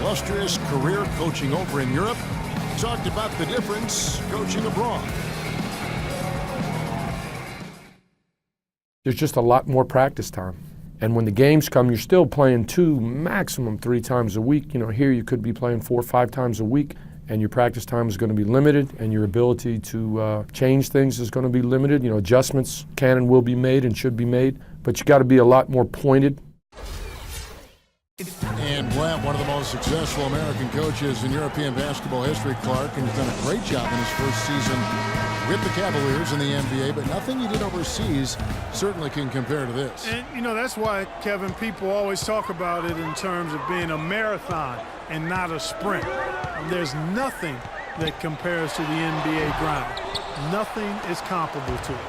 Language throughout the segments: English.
illustrious career coaching over in Europe, talked about the difference coaching abroad. There's just a lot more practice time. And when the games come, you're still playing 2, maximum 3 times a week. You know, here you could be playing 4 or 5 times a week, and your practice time is going to be limited, and your ability to change things is going to be limited. You know, adjustments can and will be made and should be made, but you got to be a lot more pointed. And Blatt, one of the most successful American coaches in European basketball history, Clark, and he's done a great job in his first season with the Cavaliers in the NBA, but nothing he did overseas certainly can compare to this. And, you know, that's why, Kevin, people always talk about it in terms of being a marathon and not a sprint. There's nothing that compares to the NBA grind. Nothing is comparable to it.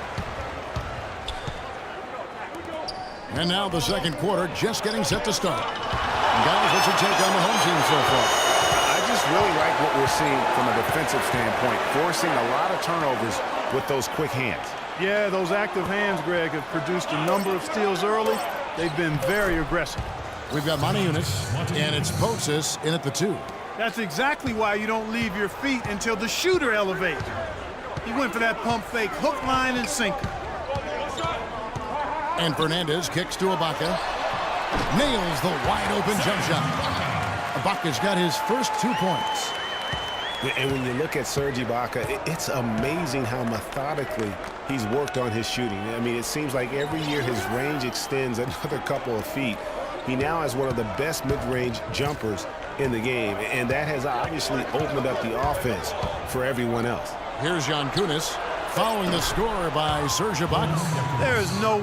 And now the second quarter just getting set to start. And guys, what's your take on the home team so far? I just really like what we're seeing from a defensive standpoint, forcing a lot of turnovers with those quick hands. Yeah, those active hands, Greg, have produced a number of steals early. They've been very aggressive. We've got Maniunas, and it's Posis in at the 2. That's exactly why you don't leave your feet until the shooter elevates. He went for that pump fake, hook, line, and sinker. And Fernandez kicks to Ibaka. Nails the wide-open jump shot. Ibaka's got his first 2 points. And when you look at Serge Ibaka, it's amazing how methodically he's worked on his shooting. I mean, it seems like every year his range extends another couple of feet. He now has one of the best mid-range jumpers in the game, and that has obviously opened up the offense for everyone else. Here's Kunis following the score by Serge Ibaka. There is no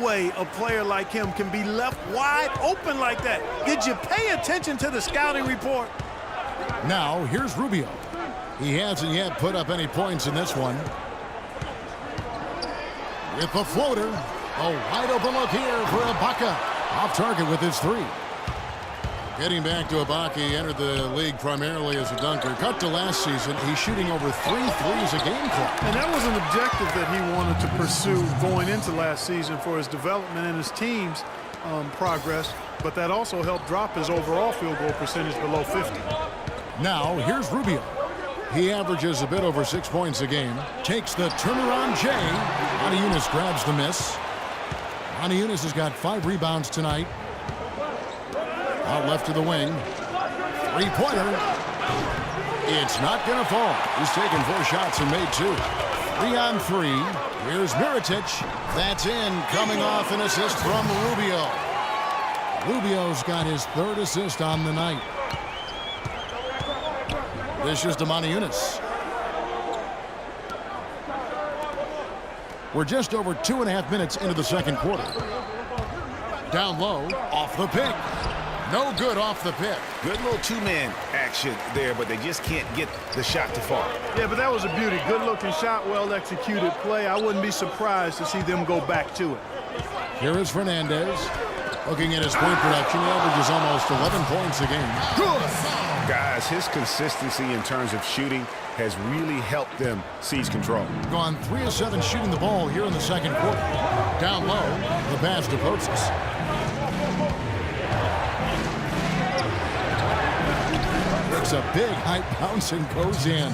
way a player like him can be left wide open like that. Did you pay attention to the scouting report? Now, here's Rubio. He hasn't yet put up any points in this one. With the floater, a wide open look here for Ibaka. Off target with his 3. Getting back to Ibaka, he entered the league primarily as a dunker. Cut to last season, he's shooting over 3 threes a game club. And that was an objective that he wanted to pursue going into last season for his development and his team's progress. But that also helped drop his overall field goal percentage below 50. Now, here's Rubio. He averages a bit over 6 points a game. Takes the turnaround J. Maniunas grabs the miss. Maniunas has got 5 rebounds tonight. Out left to the wing. 3-pointer. It's not going to fall. He's taken 4 shots and made 2. 3 on 3. Here's Mirotic. That's in, coming off an assist from Rubio. Rubio's got his 3rd assist on the night. This is to Maniunas. We're just over 2.5 minutes into the second quarter. Down low, off the pick. No good off the pick. Good little 2-man action there, but they just can't get the shot to fall. Yeah, but that was a beauty. Good-looking shot, well-executed play. I wouldn't be surprised to see them go back to it. Here is Fernandez. Looking at his point production, he averages almost 11 points a game. Guys, his consistency in terms of shooting has really helped them seize control. Gone 3 of 7 shooting the ball here in the second quarter. Down low, the pass to Posis. Makes a big high bounce and goes in.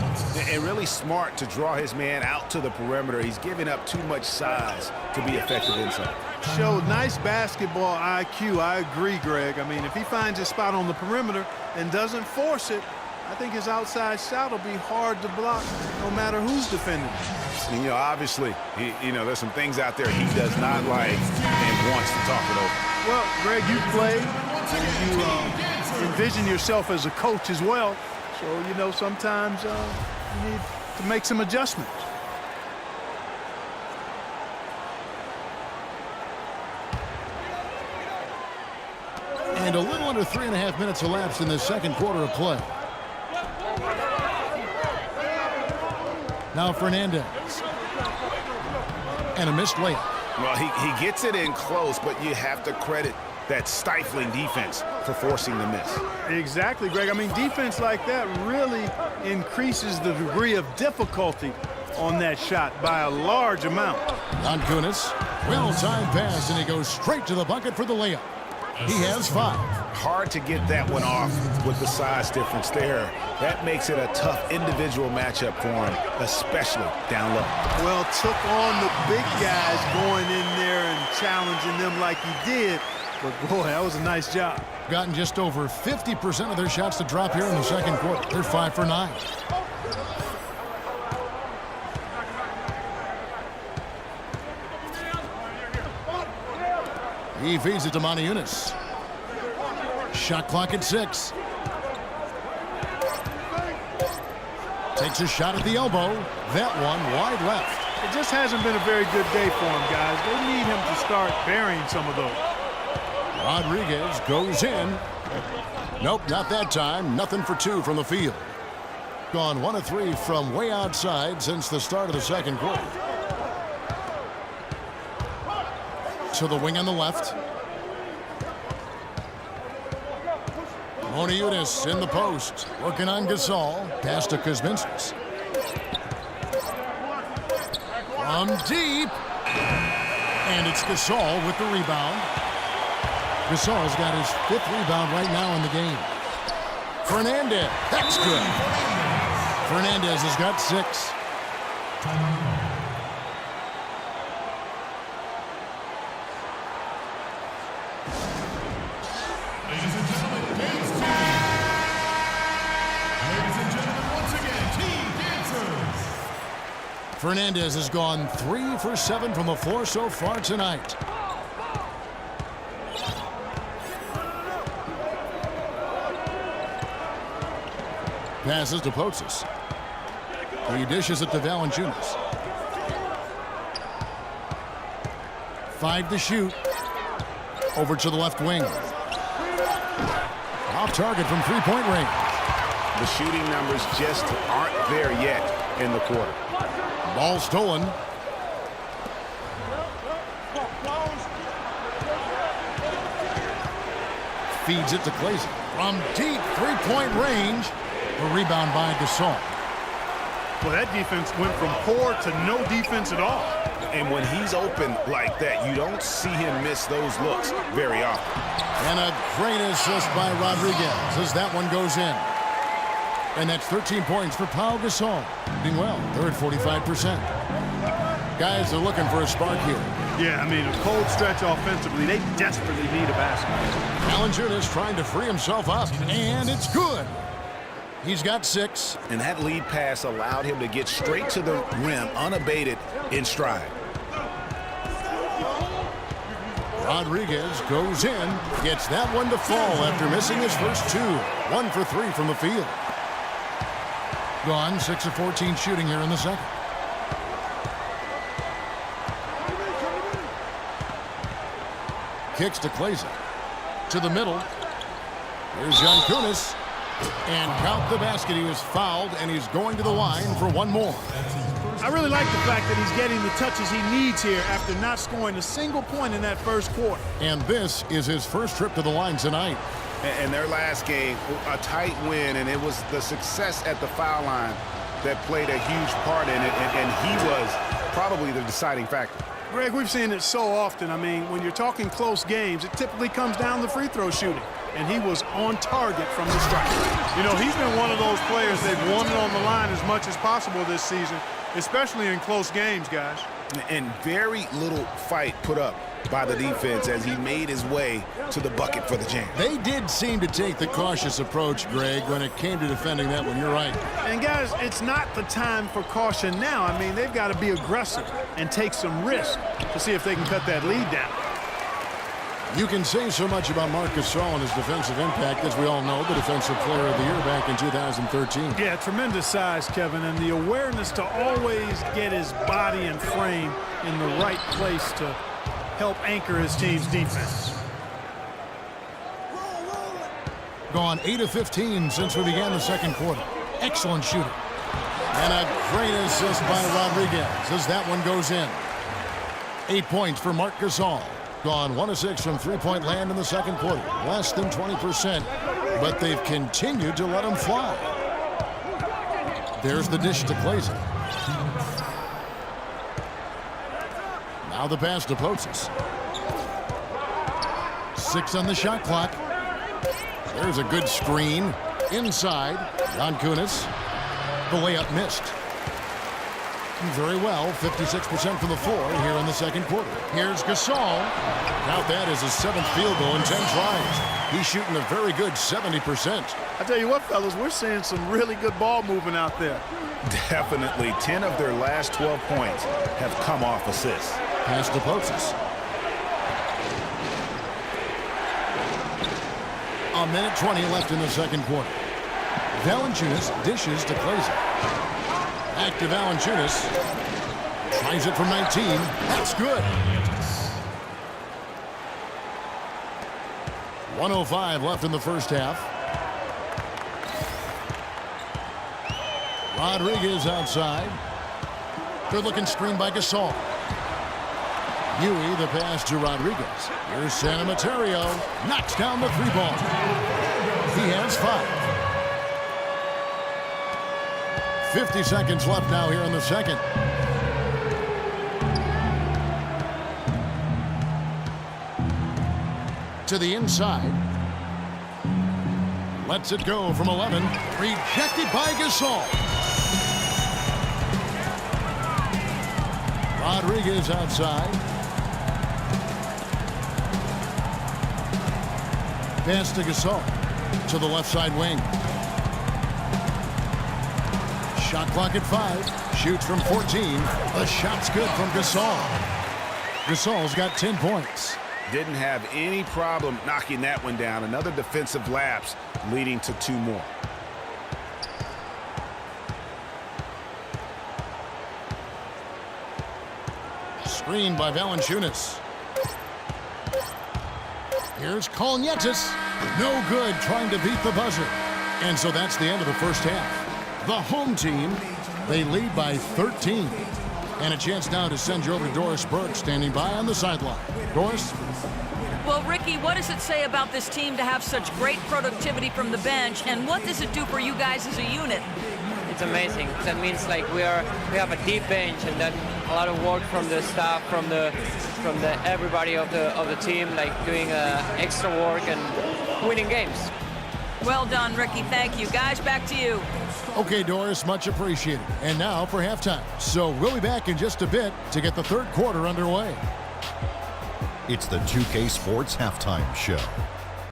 And really smart to draw his man out to the perimeter. He's giving up too much size to be effective inside. Showed nice basketball IQ. I agree, Greg. I mean, if he finds his spot on the perimeter and doesn't force it, I think his outside shot will be hard to block no matter who's defending. And, you know, obviously, there's some things out there he does not like and wants to talk it over. Well, Greg, you played and you envision yourself as a coach as well. So, sometimes you need to make some adjustments. And a little under 3.5 minutes elapsed in the second quarter of play. Now Fernandez. And a missed layup. Well, he gets it in close, but you have to credit that stifling defense for forcing the miss. Exactly, Greg. I mean, defense like that really increases the degree of difficulty on that shot by a large amount. Kunis, well-timed pass, and he goes straight to the bucket for the layup. He has 5. Hard to get that one off with the size difference there. That makes it a tough individual matchup for him, especially down low. Well, took on the big guys going in there and challenging them like he did. But, boy, that was a nice job. Gotten just over 50% of their shots to drop here in the second quarter. They're 5 for 9. He feeds it to Moniunas. Shot clock at 6. Takes a shot at the elbow. That one wide left. It just hasn't been a very good day for him, guys. They need him to start burying some of those. Rodriguez goes in. Nope, not that time. Nothing for 2 from the field. Gone 1 of 3 from way outside since the start of the second quarter. To the wing on the left. Moniunas in the post. Working on Gasol. Pass to Kuzminskis. From deep. And it's Gasol with the rebound. Gasol's got his 5th rebound right now in the game. Fernandez. That's good. Fernandez has got 6. Fernandez has gone 3 for 7 from the floor so far tonight. Passes to Potsis. He dishes it to Valanciunas. 5 to shoot. Over to the left wing. Off target from three-point range. The shooting numbers just aren't there yet in the quarter. Ball stolen. Feeds it to Clayson. From deep three-point range. A rebound by Gasol. Well, that defense went from poor to no defense at all. And when he's open like that, you don't see him miss those looks very often. And a great assist by Rodriguez as that one goes in. And that's 13 points for Pau Gasol. Doing well. They're at 45%. Guys are looking for a spark here. Yeah, I mean, a cold stretch offensively. They desperately need a basket. Valanciunas trying to free himself up. And it's good. He's got 6. And that lead pass allowed him to get straight to the rim unabated in stride. Rodriguez goes in. Gets that one to fall after missing his first 2. 1 for 3 from the field. Gone 6 of 14 shooting here in the second. Kicks to Clayson. To the middle. Here's Valanciunas. And count the basket. He was fouled, and he's going to the line for 1 more. I really like the fact that he's getting the touches he needs here after not scoring a single point in that first quarter. And this is his first trip to the line tonight. And their last game, a tight win, and it was the success at the foul line that played a huge part in it, and he was probably the deciding factor. Greg, we've seen it so often. I mean, when you're talking close games, it typically comes down to free throw shooting. And he was on target from the strike. You know, he's been one of those players they've wanted on the line as much as possible this season, especially in close games, guys. And very little fight put up by the defense as he made his way to the bucket for the jam. They did seem to take the cautious approach, Greg, when it came to defending that one. You're right. And, guys, it's not the time for caution now. I mean, they've got to be aggressive and take some risk to see if they can cut that lead down. You can say so much about Marc Gasol and his defensive impact, as we all know, the Defensive Player of the Year back in 2013. Yeah, tremendous size, Kevin, and the awareness to always get his body and frame in the right place to help anchor his team's defense. Gone 8 of 15 since we began the second quarter. Excellent shooting. And a great assist by Rodriguez as that one goes in. 8 points for Marc Gasol. Gone 1 of 6 from three-point land in the second quarter. Less than 20%, but they've continued to let him fly. There's the dish to Clayson. Now the pass to Potsis. 6 on the shot clock. There's a good screen. Inside, Kunis. The layup missed. Very well, 56% from the floor here in the second quarter. Here's Gasol. Count that as his 7th field goal in 10 tries. He's shooting a very good 70%. I tell you what, fellas, we're seeing some really good ball movement out there. Definitely. 10 of their last 12 points have come off assists. Pass to Potzis. A minute 20 left in the second quarter. Valanciunas dishes to Glazer. Back to Valanciunas. Tries it from 19. That's good. 1:05 left in the first half. Rodriguez outside. Good-looking screen by Gasol. Huey, the pass to Rodriguez. Here's Santa Materio. Knocks down the 3-ball. He has 5. 50 seconds left now here in the second. To the inside. Lets it go from 11. Rejected by Gasol. Rodriguez outside. Pass to Gasol. To the left side wing. Shot clock at 5. Shoots from 14. The shot's good from Gasol. Gasol's got 10 points. Didn't have any problem knocking that one down. Another defensive lapse leading to 2 more. Screen by Valanciunas. Here's Kolnietis. No good trying to beat the buzzer. And so that's the end of the first half. The home team, they lead by 13. And a chance now to send you over to Doris Burke, standing by on the sideline. Doris? Well, Ricky, what does it say about this team to have such great productivity from the bench, and what does it do for you guys as a unit? It's amazing. That means like we have a deep bench, and then a lot of work from the staff, from the everybody of the team, like doing extra work and winning games. Well done, Ricky. Thank you. Guys, back to you. Okay, Doris, much appreciated. And now for halftime. So we'll be back in just a bit to get the third quarter underway. It's the 2K Sports Halftime Show.